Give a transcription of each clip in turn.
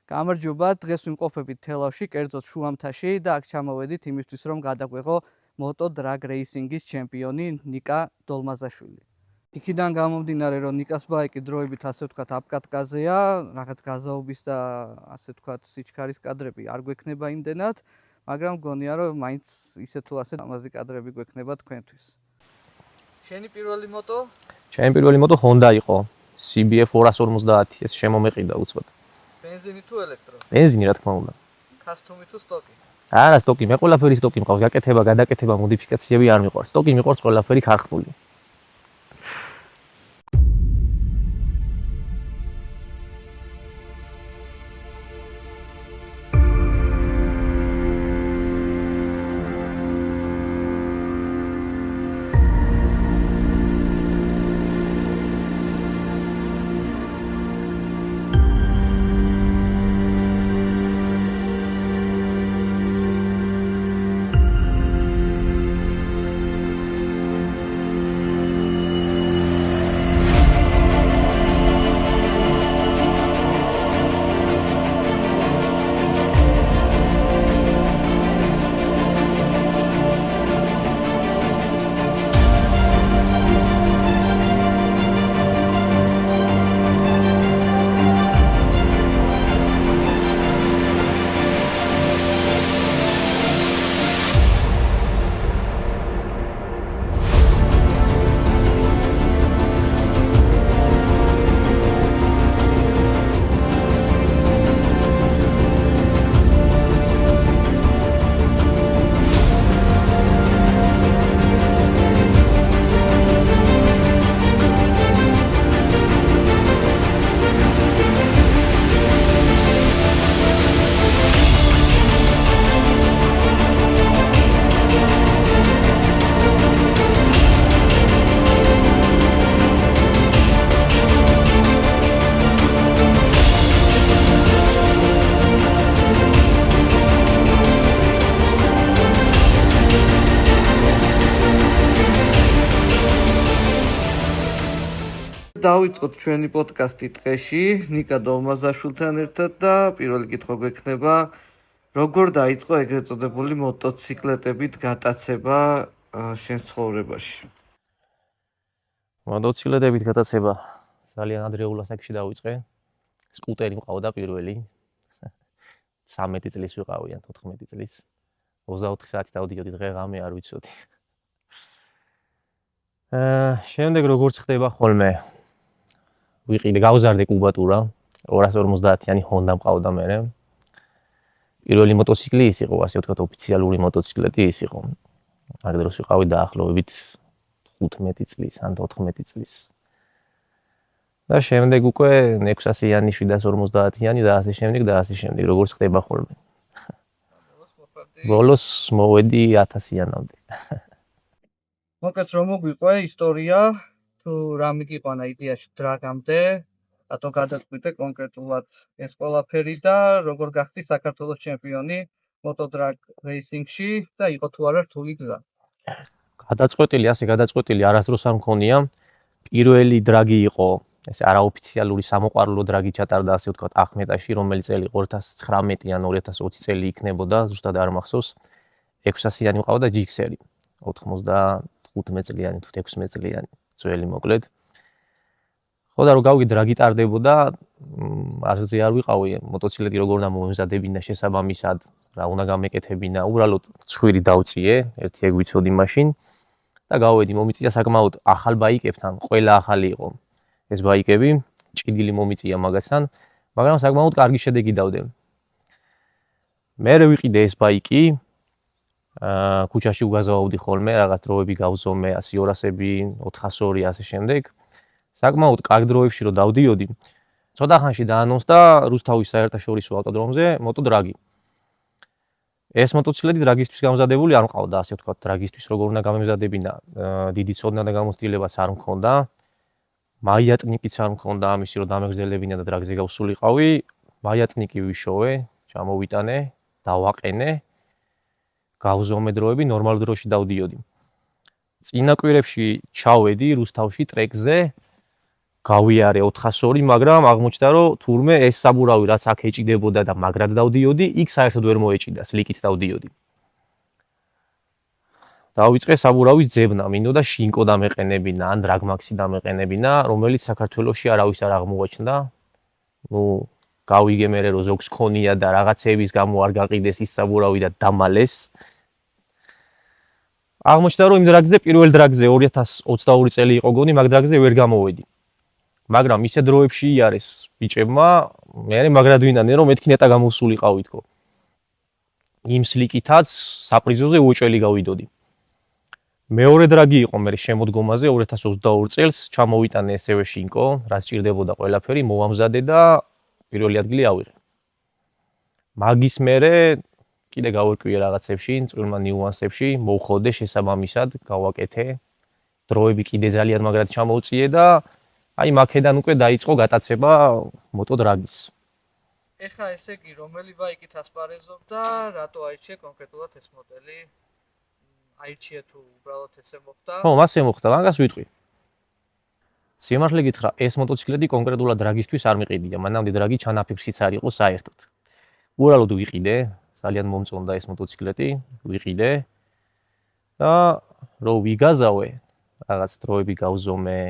გამარჯობა, დღეს ვიმყოფებით თელავში, კერძოდ შუამთაში და აქ ჩამოვედით იმისთვის, რომ გადაგვეღო Moto Drag Racing-ის ჩემპიონი ნიკა დოლმაზაშვილი. იქიდან გამომდინარე, რომ ნიკას ბაიკი დროებით ასე ვთქვათ აპკატკაზეა, რაღაც გაზაობის და ასე ვთქვათ სიჩქარის კადრები არ გვექნება იმდენად, მაგრამ მგონია, რომ მაინც ისე თუ ასე ამაზე კადრები გვექნება თქვენთვის. შენი პირველი მოტო? ჩემი პირველი მოტო Honda იყო, CBF 250, ეს შემომეყიდა უცბად. Benzini თუ ელექტრო? Benzini, რა თქმა უნდა. Custom-ი თუ სტოკი? არა, სტოკი, მე ყველაფერი სტოკი მყავს, გაკეთება, გადაკეთება, მოდიფიკაციები არ მიყვარს. სტოკი მიყვარს ყველაფერი ქარხნული. დავიწყოთ ჩვენი პოდკასტი ტყეში ნიკა დოლმაზაშვილთან ერთად და პირველი კითხვა გვექნება როგორ დაიწყო ეგრეთ წოდებული მოტოციკლეტებით გატაცება შენ ცხოვრებაში? მოტოციკლეტებით გატაცება ძალიან ადრეულ ასაკში დავიწყე. სკუტერი მყავდა პირველი. 13 წლის ვიყავი ან 14 წლის. 24 საათი დავდიოდი დღე ღამე არ ვიცოდი. შემდეგ როგორც ხდება ხოლმე ვიყიდე გავზარდე კუბატურა 250-იანი Honda მყავდა მე. პირველი მოტოციკლი ის იყო, ასე ვთქვათ, ოფიციალური მოტოციკლეტი ის იყო. აქ დროს ვიყავი დაახლოებით 15 წლის ან 14 წლის. და შემდეგ უკვე 600-იანი, 750-იანი და ასე შემდეგ, როგორც ხდება ხოლმე. ბოლოს მოვედი 1000-იანამდე. მოკლედ რომ მოგვიყვე ისტორია თუ რა მიგიყვანა იდეაში დრაგამდე, რატომ გადაწყვიტე კონკრეტულად ეს ყველაფერი და როგორ გახდი საქართველოს ჩემპიონი Moto Drag Racing-ში და იყო თუ არა რთული გზა? გადაწყვეტილი არასდროს არ მქონია. პირველი დრაგი იყო, ეს არაოფიციალური სამოყვარულო დრაგი ჩატარდა, ასე ვთქვათ, ახმეტაში, რომელიც წელი 2019 ან 2020 წელი იქნებოდა, ზუსტად არ მახსოვს. 600-იანი მყავდა GX-ერი, 95 წლიანი თუ 16 წლიანი. ძველი მოკლედ. ხო და რო გავიგე რა გიტარდებოდა, ასეც არ ვიყავი, მოტოციკლეტი როგორ უნდა მომემზადებინა შესაბამისად, რა უნდა გამეკეთებინა, უბრალოდ ცხვირი დავწიე, ერთი ეგ ვიცოდი მაშინ და გავედი, მომიწია საკმაოდ ახალ ბაიკებთან, ყველა ახალი იყო. ეს ბაიკები, ჭიდილი მომიწია მაგასთან, მაგრამ საკმაოდ კარგი შედეგი დავდე. მე ვიყიდე ეს ბაიკი ქუჩაში უგაზავდი ხოლმე, რაღაც დროები გავზომე, 100-200-ები, 402, ასე შემდეგ. საკმაოდ კარგ დროებში რო დავდიოდი, ცოტა ხანში დაანონსდა რუსთავის საერთაშორისო ავტოდრომზე Moto Drag. ეს მოტოციკლეტი დრაგისთვის გამზადებული არ მყავდა, ასე ვთქვათ, დრაგისთვის როგორ უნდა გამემზადებინა, დიდი ცოდნა და გამოცდილებაც არ მქონდა. მაიატნიკიც არ მქონდა ამისი, რომ დამეგრძელებინა და დრაგზე გავსულიყავი. მაიატნიკი ვიშოვე, ჩამოვიტანე, დავაყენე. გავზომე დროები, ნორმალ დროში დავდიოდი. წინა კვირებში ჩავედი რუსთავში ტრეკზე გავიარე 402, მაგრამ აღმოჩნდა, რომ თურმე ეს საბურავი რაც აქ ეჭიდებოდა და მაგრად დავდიოდი, იქ საერთოდ ვერ მოეჭიდა, სლიკით დავდიოდი. დავიწყე საბურავის ძებნა, მინდოდა შინკო დამეყენებინა, ან დრაგმაქსი დამეყენებინა, რომელიც საქართველოში არავის არ აღმოაჩნდა. გავიგე მე რომ ზოგს ქონია და რაღაცების გამო არ გაყიდეს ის საბურავი და დამალეს. აღმოჩნდა რომ იმ დრაგზე პირველ დრაგზე 2022 წელი იყო გონი, მაგ დრაგზე ვერ გამოვედი. მაგრამ ისე დროებში იარეს ბიჭებმა, მე მაგრად ვინადნენ რომ მეთქი ნეტა გამოსულიყავი თქო. იმ სლიკითაც საპრიზოზე უეჭველი გავიდოდი. მეორე დრაგი იყო მე შემოდგომაზე 2022 წელს ჩამოვიტანე ესევე შინკო, რაც ჭირდებოდა ყველაფერი, მოვამზადე და პირველი ადგილი ავიღე. მაგის მერე კიდე გავერკვიე რაღაცებში, წვრილმა ნიუანსებში, მოვხოდე შესაბამისად, გავაკეთე. დროები კიდე ძალიან მაგრად ჩამოვწიე და აი მაქედან უკვე დაიწყო გატაცება მოტო დრაგის. ეხა ესე იგი რომელი ბაიკით ასპარეზობდა, რატო აირჩიე კონკრეტულად ეს მოდელი? აირჩიე თუ უბრალოდ ესე მოხდა? ხო, მასე მოხდა, მაგას ვიტყვი. სიმართლე გითხრა, ეს მოტოციკლეტი კონკრეტულად დრაგისთვის არ მიყიდია, მანამდე დრაგი ჩანაფიქრშიც არ იყო საერთოდ. უბრალოდ ვიყიდე, ძალიან მომწონდა ეს მოტოციკლეტი, ვიყიდე და რო ვიგაზავე, რაღაც დროები გავზომე,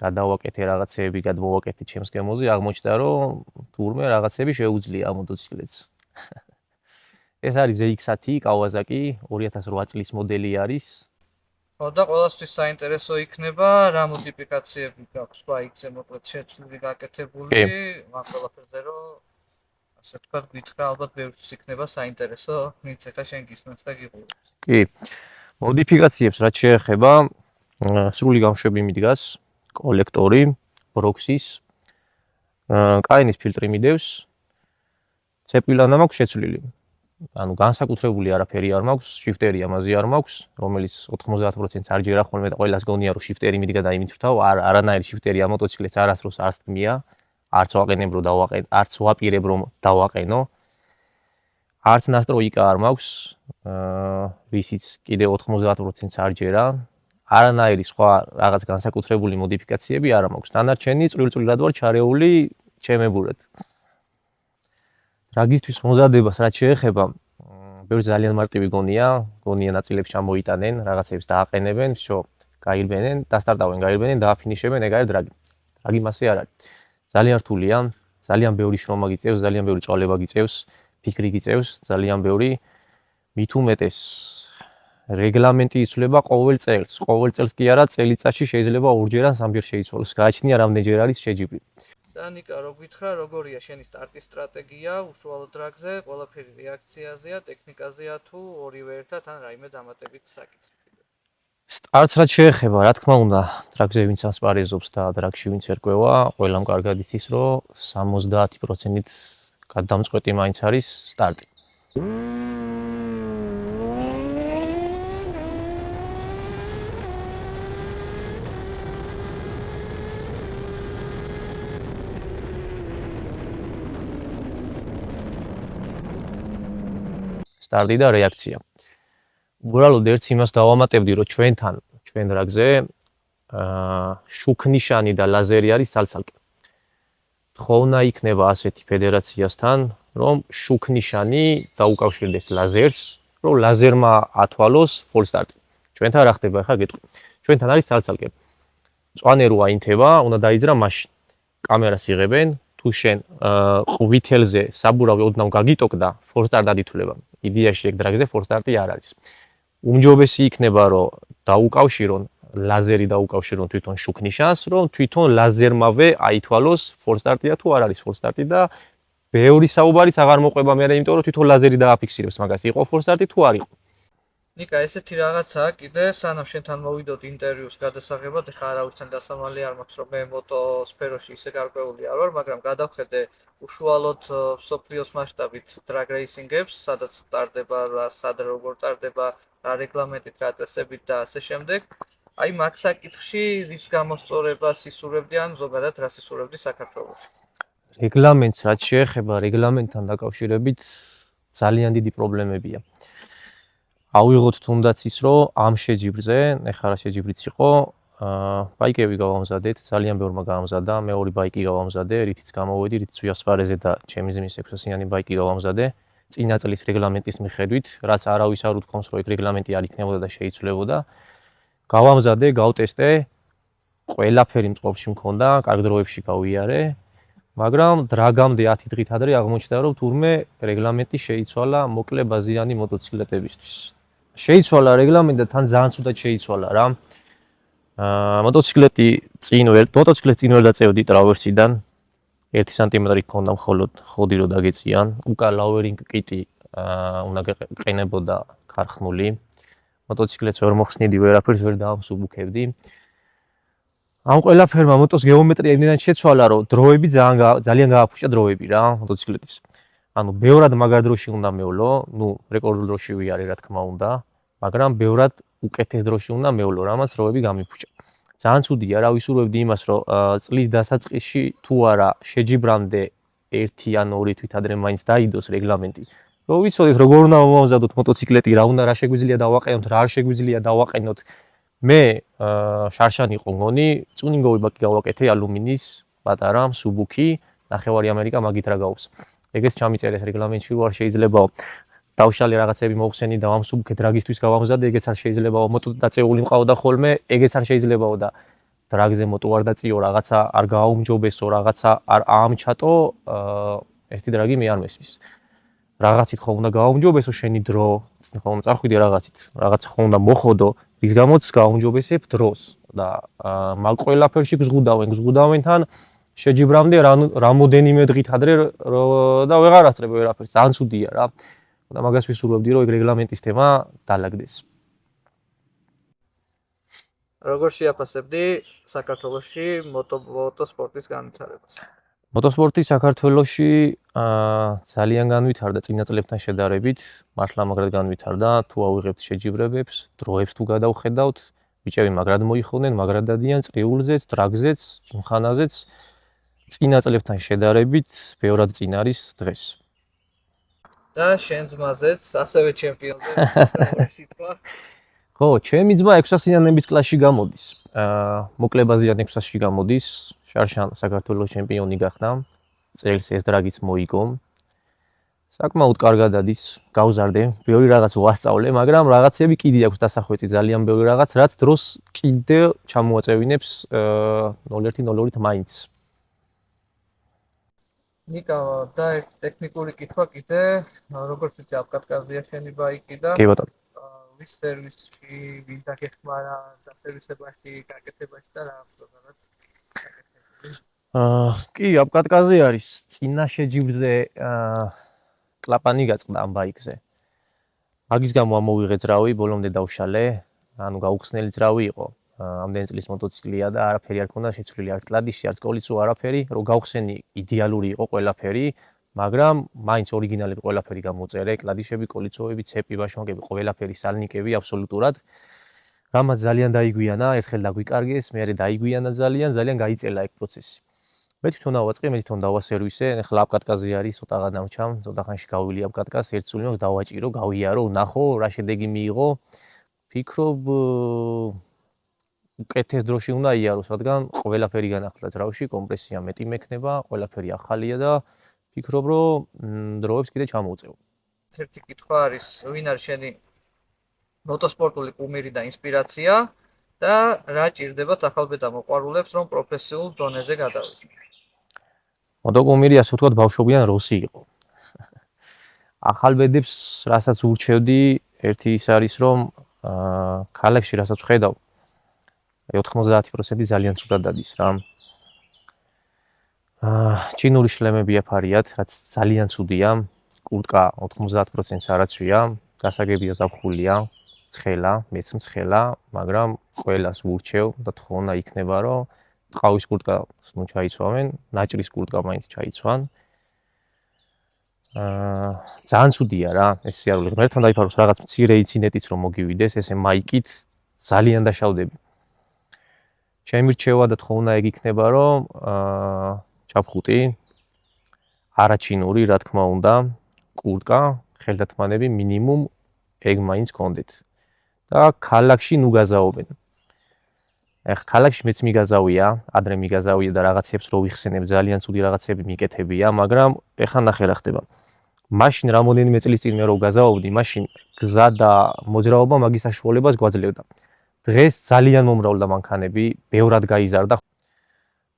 გადავაკეთე რაღაცეები, გადმოვაკეთე ჩემს გემოზე, აღმოჩნდა რომ თურმე რაღაცები შეუძლია ამ მოტოციკლეტს. ეს არის ZX-10 Kawasaki 2008 წლის მოდელი არის. ხო და ყველასთვის საინტერესო იქნება რა მოდიფიკაციები გაქვს ბაიკზე მოკლედ შეცვლილი გაკეთებული, მაგ ყველაფერზე რომ ასე ვთქვათ გითხრა ალბათ ბევრს იქნება საინტერესო, ვინც ეხა შენ გისმენს და გიყურებს. კი. მოდიფიკაციებს რაც შეეხება, სრული გამშვები მიდგას, კოლექტორი, ბროქსის, კაენის ფილტრი მიდევს, ცეპილანა მაქვს შეცვლილი. ანუ განსაკუთრებული არაფერი არ მაქვს, შიფტერი ამაზე არ მაქვს, რომელიც 90% არ ჯერა ხოლმე და ყველას გონია რომ შიფტერი მიდგა და იმით ვთავ, არანაირი შიფტერი ამ მოტოციკლეთს არასდროს არ სტმია, არც ვაყენებ რომ დავაყენო, არც ვაპირებ რომ დავაყენო. არც ნასტროიკა არ მაქვს, ვისიც კიდე 90%-ს არ ჯერა. არანაირი სხვა რაღაც განსაკუთრებული მოდიფიკაციები არ მაქვს. დანარჩენი წვრილ-წვრილად ვარ ჩარეული ჩემებურად. დრაგისთვის მომზადებას რაც შეეხება, ბევრი ძალიან მარტივი გონია ნაწილებს ჩამოიტანენ, რაღაცებს დააყენებენ, გაირბენენ, დასტარტავენ, გაირბენენ, დააფინიშებენ, ეგ არის დრაგი. დრაგი მასე არ არის. ძალიან რთულია, ძალიან ბევრი შრომა გიწევს, ძალიან ბევრი წვალება გიწევს, ფიქრი გიწევს, ძალიან ბევრი მით უმეტეს რეგლამენტი იცვლება ყოველ წელს. ყოველ წელს კი არა, წელიწადში შეიძლება ორჯერ ან სამჯერ შეიცვალოს. გააჩნია რამდენჯერ არის შეჯიბრი. და ნიკა, რო გითხრა, როგორია შენი სტარტის სტრატეგია უშუალო დრაგზე, ყველაფერი რეაქციაზეა, ტექნიკაზეა თუ ორივე ერთად ან რაიმე დამატებით საკითხი? სტარტს რაც შეეხება, რა თქმა უნდა, დრაგზე ვინც ასპარეზობს და დრაგში ვინც ერკვევა, ყველამ კარგად იცის, რომ 70%-ით გადამწყვეტი მაინც არის სტარტი. სტარტი და რეაქცია. უბრალოდ ერთ იმას დავამატებდი, რომ ჩვენ დრაგზე შუქნიშანი და ლაზერი არის ცალ-ცალკე. თხოვნა იქნება ასეთი ფედერაციასთან, რომ შუქნიშანი დაუკავშირდეს ლაზერს, რომ ლაზერმა ათვალოს full start. ჩვენთან რა ხდება ახლა გეტყვი. ჩვენთან არის ცალ-ცალკე. მწვანე რო აინთება, უნდა დაიძრა მაშინ. კამერას იღებენ, თუ შენ ყვითელზე საბურავი ოდნავ გაგიტოკდა, full start-ად ითვლება. იდეაში ეგ დრაგზე full start-ი არ არის. უმჯობესი იქნება, რომ დაუკავშირონ ლაზერი დაუკავშირონ თვითონ შუქნიშანს, რომ თვითონ ლაზერმავე აითვალოს full start-ია თუ არ არის full start-ი და ბევრი საუბარიც აღარ მოყვება მე, იმიტომ რომ თვითონ ლაზერი დააფიქსირებს მაგას, იყო full start-ი თუ არ იყო. ნიკა, ესეთი რაღაცაა კიდე, სანამ შენთან მოვიდოდ ინტერვიუს გადასაღებად, ეხლა არავისთან დასამალი არ მაქვს, რომ მე მოტოსფეროში ისე გარკვეული არ ვარ, მაგრამ გადავხედე უშუალოდ მსოფლიოს მასშტაბით drag racing-ებს, სადაც ტარდება, სად როგორ ტარდება, რა რეგლამენტით, რა წესებით და ასე შემდეგ. აი მაგ საკითხში რის გამოსწორებას ისურვებდი ან ზოგადად რას ისურვებდი საქართველოში? რეგლამენტს რაც შეეხება, რეგლამენტთან დაკავშირებით ძალიან დიდი პრობლემებია. ავიღოთ თუნდაც ის, რომ ამ შეჯიბრზე, ეხლა რა შეჯიბრიც იყო, ბაიკები გავამზადეთ, ძალიან ბევრმა გაამზადა, მეორე ბაიკი გავამზადე, რითიც გამოვედი, რითიც ვიასპარეზე და ჩემი ძმის 600-იანი ბაიკი გავამზადე. წინა წლის რეგლამენტის მიხედვით, რაც არავის არ უთქვამს, რომ ეგ რეგლამენტი არ იქნებოდა და შეიცვლებოდა. გავამზადე, გავტესტე, ყველაფერი მწყობში მქონდა, კარგ დროებში გავიარე, მაგრამ დრაგამდე 10 დღით ადრე აღმოჩნდა, რომ თურმე რეგლამენტი შეიცვალა მოკლე ბაზიანი მოტოციკლებებისთვის. შეიცვალა რეგლამენტი და თან ძალიან ცუდად შეიცვალა რა. მოტოციკლეტს წინ ვერ დაწევდი ტრავერსიდან 1 სანტიმეტრი ჰქონდა მხოლოდ ხოდი რო დაგეწიან. უკან ლაუერინგ კიტი უნდა გეყენებოდა ქარხნული. მოტოციკლეტს ვერ მოხსნიდი, ვერაფერს ვერ დაამსუბუქებდი. ამ ყველაფერმა მოტოს გეომეტრია იმდენად შეცვალა, რომ დროები ძალიან გააფუშა დროები რა მოტოციკლეტის. ანუ ბევრად მაგარ დროში უნდა მევლო, რეკორდულ დროში ვიარე რა თქმა უნდა, მაგრამ ბევრად უკეთეს დროში უნდა მევლო, რამაც დროები გამიფუშა. ძალიან ცუდია რა, ვისურვებდი იმას, რომ წლის დასაწყისში თუ არა შეჯიბრამდე 1 ან 2 თვით ადრე მაინც დაიდოს რეგლამენტი. რომ ვიცოდეთ როგორ უნდა მომავზადოთ მოტოციკლეტი, რა შეგვიძლია დავაყენოთ, რა არ შეგვიძლია დავაყენოთ. მე შარშანი იყო მგონი, წუნინგოვი ბაკი გავაკეთე ალუმინის, პატარა, მსუბუქი, ნახევარი ამერიკა მაგით რა გაქვს. ეგეც ჩამიწერეს რეგლამენტში, რომ არ შეიძლებაო დავშალე რაღაცები მოხსენი და ამსუბუქე დრაგისთვის გავამზადე, ეგეც არ შეიძლებაო მოტო დაწეული მყავდა ხოლმე, ეგეც არ შეიძლებაო და დრაგზე მოტო არ დაწიო, რაღაცა არ გააუმჯობესო, რაღაცა არ აამჩატო, ესეთი დრაგი მე არ მესმის. რაღაცით ხომ უნდა გააუმჯობესო შენი დრო, ხომ უნდა წარხვიდე რაღაცით, რაღაცა ხომ უნდა მოხოდო, რის გამოც გააუმჯობესებ დროს და მაგ ყველაფერში გზღუდავენ თან შეჯიბრამდე რამოდენიმე დღით ადრე და ვეღარ ასწრებ ვერაფერს, ძალიან ცუდია რა. და მაგას ვისურვებდი, რომ ეგ რეგლამენტის თემა დაალაგდეს. როგორ შეაფასებდი საქართველოში მოტოსპორტის განვითარებას? მოტოსპორტი საქართველოში ძალიან განვითარდა წინა წლებთან შედარებით, მართლა მაგრად განვითარდა, თუ ავიღებთ შეჯიბრებებს, დროებს თუ გადავხედავთ, ბიჭები მაგრად მოიხოვნენ, მაგრად დადიან წრიულზეც, დრაგზეც, ჯიმხანაზეც, წინა წლებთან შედარებით ბევრად წინ არის დღეს. და შენ ძმაზეც ასევე ჩემპიონზე სიტყვა. ხო, ჩემი ძმა 600-იანების კლასში გამოდის. მოკლე ბაზიან 600-ში გამოდის. შარშან საქართველოს ჩემპიონი გახდა. წელს ეს დრაგიც მოიგო. საკმაოდ კარგად ადის, გავზარდე, ბევრი რაღაც ვასწავლე, მაგრამ რაღაცები კიდე აქვს დასახვეწი, ძალიან ბევრი რაღაც, რაც დროს კიდე ჩამოაწევინებს 0-1-0-2-ით მაინც. ნიკა, და ერთ ტექნიკური კითხვა კიდე, როგორც ვიცი, აფკატკაზია შენი ბაიკი და კი ბატონო. ვის სერვისში, ვინ დაგეხმარა დასერვისებაში, გაკეთებაში და რა აქვს რაღაც გაკეთებული? კი, აფკატკაზე არის, წინა შეჯიბრზე კლაპანი გაწყდა ამ ბაიკზე. მაგის გამო ამოვიღე ძრავი, ბოლომდე დავშალე, ანუ გაუხსნელი ძრავი იყო. ამდენი წლის მოტოციკლია და არაფერი არ ქონდა შეცვლილი, არც კლადიში, არც კოლიცო, არაფერი, რომ გავხსენი იდეალური იყო ყველაფერი, მაგრამ მაინც ორიგინალები ყველაფერი გამოწერე, კლადიშები, კოლიცოები, ცეპი, ბაშმაკები, ყველაფერი სალნიკები აბსოლუტურად. რამაც ძალიან დაიგვიანა, ერთხელ დაგვიკარგეს, მერე დაიგვიანა ძალიან გაიწელა ეგ პროცესი. მე თვითონ დავაწყე, მე თვითონ დავასერვისე, ახლა აფკატკაზე არის, ცოტაღა დამჩამ, ცოტა ხანში გავივილი აფკატკას, ერთ სული მაქვს დავაჭირო, გავიარო, ვნახო, რა შედეგი მიიღო. ფიქრობ უკეთეს დროში უნდა იაროს, რადგან ყველაფერი განახლდა ძრავში, კომპრესია მეტი მექნება, ყველაფერი ახალია და ფიქრობ, რომ დროებს კიდე ჩამოვწევ. ერთი კითხვა არის, ვინ არის შენი მოტოსპორტული კუმირი და ინსპირაცია და რა ჭირდებათ ახალბედა მოყვარულებს, რომ პროფესიულ დონეზე გადავიდნენ? მოტოკუმირი ასე ვთქვათ, ბავშვობიდან როსი იყო. ახალბედებს რასაც ურჩევდი, ერთი ის არის, რომ ქალაქში რასაც ვხედავ, 90% ძალიან ცუდად დადის რა. ჩინური შლემები აფარიათ, რაც ძალიან ცუდია. კურტკა 90%-ს არაცვია, გასაგებია ზაფხულია, ცხელა, მეც მცხელა, მაგრამ ყველას ვურჩევ და თხოვნა იქნება, რომ ტყავის კურტკა ნუ ჩაიცვავენ, ნაჭრის კურტკა მაინც ჩაიცვან. ძალიან ცუდია რა, ეს სიარული. ღმერთთან დაიფაროს რაღაც მცირე ინციდენტიც რომ მოგივიდეს, ესე მაიკით ძალიან დაშავდები. ჩემი რჩევა და თხოვნა ეგ იქნება, რომ ჩაფხუტი, არაჩინური, რა თქმა უნდა, კურტკა, ხელდათმანები მინიმუმ ეგ მაინც გქონდეთ. და ქალაქში ნუ გაზაობენ. ეხლა ქალაქში მეც მიგაზავია, ადრე მიგაზავია და რაღაცებს რო ვიხსენებ, ძალიან ცუდი რაღაცები მიკეთებია, მაგრამ ეხლა ნახე რა ხდება. მაშინ რამოდენიმე წლის წინ მე რო გაზავობდი, მაშინ გზა და მოძრაობა მაგის საშუალებას გვაძლევდა. დღეს ძალიან მომრავლდა მანქანები, ბევრად გაიზარდა.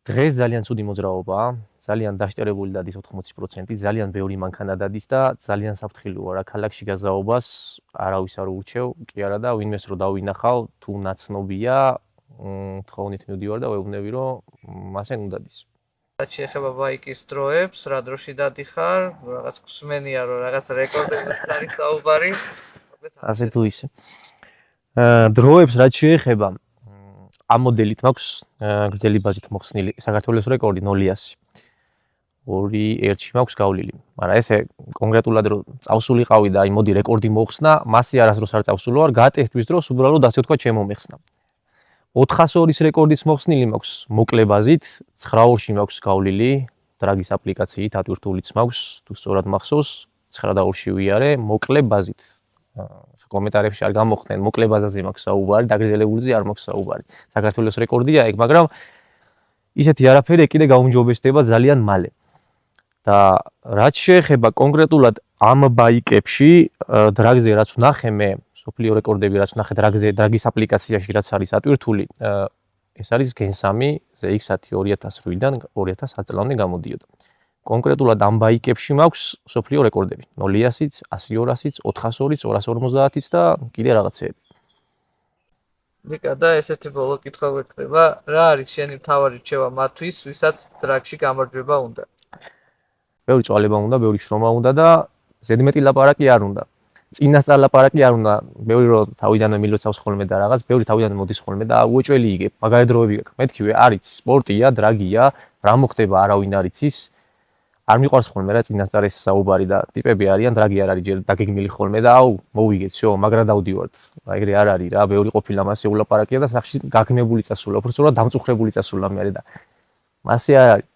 დღეს ძალიან ცუდი მოძრაობაა, ძალიან დაშტერებული დადის 80%, ძალიან ბევრი მანქანა დადის და ძალიან საფრთხილოა რა ქალაქში გაზაობას არავის არ ურჩევ, კი არა და ვინმეს რო დავინახავ, თუ ნაცნობია, თხოვნით მივდივარ და ვეუბნები რომ მასენ უნდა დადის. რაც შეეხება ბაიკის დროებს, რა დროში დადიხარ, რაღაც გსმენია რომ რაღაც რეკორდებს არის საუბარი. ასე თუ ისე. დროებს რაც შეეხება ამ მოდელით მაქვს გრძელი ბაზით მოხსნილი საქართველოს რეკორდი 0-100. 2-1-ში მაქვს გავლილი. მაგრამ ესე კონკრეტულად რომ წავსულიყავი და აი მოდი რეკორდი მოხსნა, მასე არასდროს არ წავსულო არ, გატესტვის დროს უბრალოდ ასე ვთქვა ჩემომეხსნა. 402-ის რეკორდის მოხსნილი მაქვს მოკლე ბაზით, 9-2-ში მაქვს გავლილი, დრაგის აპლიკაციით, ატვირთულიც მაქვს, თუ სწორად მახსოვს, 9-2-ში ვიარე, მოკლე ბაზით. კომენტარებში არ გამოხდნენ, მოკლე ბაზაზე მაქვს საუბარი, დაგრძელებულზე არ მაქვს საუბარი. საქართველოს რეკორდია ეგ, მაგრამ ისეთი არაფერი კიდე გაუმჯობესდება ძალიან მალე. და რაც შეეხება კონკრეტულად ამ ბაიკებში, დრაგზე რაც ვნახე მე, სოფლიო რეკორდები რაც ვნახე დრაგის აპლიკაციაში რაც არის ატვირთული, ეს არის Gen 3 ZX-10 2008-დან 2010 წლამდე გამოდიოდა. კონკრეტულად ამ ბაიკებში მაქვს სოფლიო რეკორდები 0-100-იც, 100-200-იც, 402-იც, 250-იც და კიდე რაღაცეები. ნიკა და ესეთი ბოლო კითხვა გვექნება, რა არის შენი მთავარი რჩევა მათთვის, ვისაც დრაგში გამარჯვება უნდა? ბევრი წვალება უნდა, ბევრი შრომა უნდა და ზედმეტი ლაპარაკი არ უნდა. წინასწარ ლაპარაკი არ უნდა, ბევრი რომ თავიდანვე მილოცავს ხოლმე და რაღაც, ბევრი თავიდანვე მოდის ხოლმე და უეჭველი იგებ, მაგარი დროები გაქვს. მეთქი არ იცი, სპორტია, დრაგია, რა მოხდება არავინ არ იცის. არ მიყვარს ხოლმე რა წინასწარ ეს საუბარი და ტიპები არიან, დრაგი არ არის ჯერ დაგეგმილი ხოლმე და აუ, მოვიგეთ, всё, მაგრა დავდივართ. ეგრე არ არის რა, ბევრი ყოფილა მასე ულაპარაკია და სახში გაგნებული წასულა, უფრო სწორად დამწუხრებული წასულა მე და მასე არ არის.